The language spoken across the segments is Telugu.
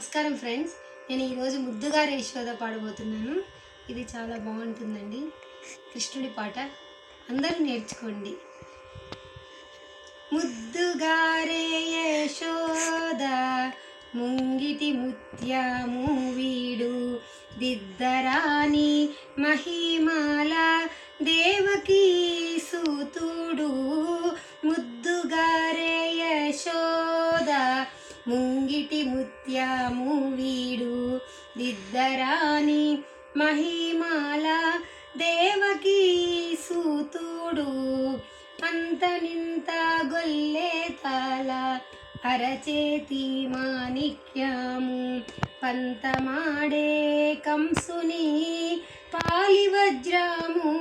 నమస్కారం ఫ్రెండ్స్, నేను ఈరోజు ముద్దుగారే యశోద పాడబోతున్నాను. ఇది చాలా బాగుంటుందండి. కృష్ణుడి పాట, అందరూ నేర్చుకోండి. ముద్దుగారే యశోద ముంగిటి ముత్యము వీడు, దిద్దరాని మహిమాల దేవకీ సూతుడు. ముద్దుగారే యశోద ముంగిటి ముత్యము వీడు, దిద్దరాని మహిమాల దేవకీ సూతుడు. అంతనింత గొల్లే తాల అరచేతి మాణిక్యము, పంతమాడే కంసుని పాలి వజ్రము.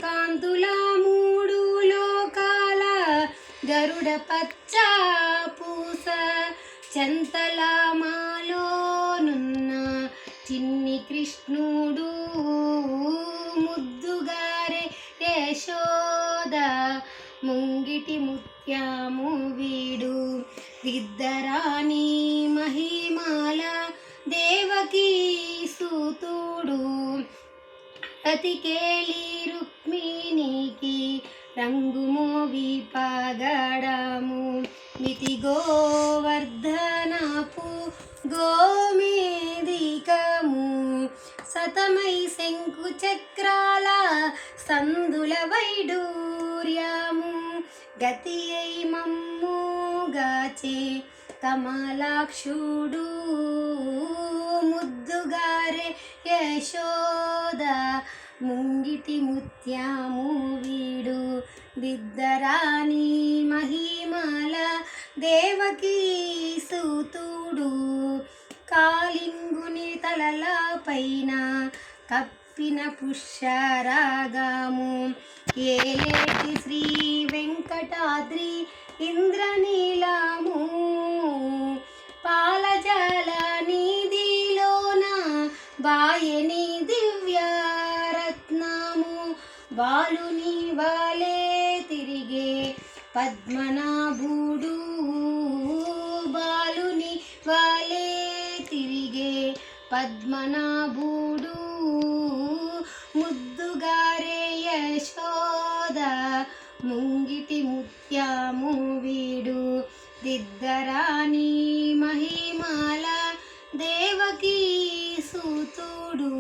కాంతుల మూడు లోకాల గరుడ పచ్చ పూస, చెంతల మాలోనున్న చిన్ని కృష్ణుడు. ముద్దుగారే యశోద ముంగిటి ముత్యము వీడు, దిద్దరాని మహిమాల దేవకీ సూతుడు. అతికేలి రుక్మిణికి రంగు మోవి పగడము, మితి గోవర్ధనపు గోమేదికము. సతమై శంకు చక్రాల సందుల వైడూర్యము, గతి అయి మమ్ముగాచే కమలాక్షుడు. ముద్దుగారే యశోద ముంగిటి ముత్యము వీడు, దిద్దరాని మహిమాల దేవకీ సూతుడు. కాళింగుని తలల పైన కప్పిన పుష్యరాగము, ఏలేటి శ్రీ వెంకటాద్రి ఇంద్రనీలము. పాలజల నిధిలోన బాయని దివ్యరత్నము, బాలుని వాలే తిరిగే పద్మనాభుడు. బాలుని వాలే తిరిగే పద్మనాభుడు. ముద్దుగారే యశోద ముంగిటి ముత్యము వీడు, దిద్దరాని మహిమాల దేవకీ సూతుడు.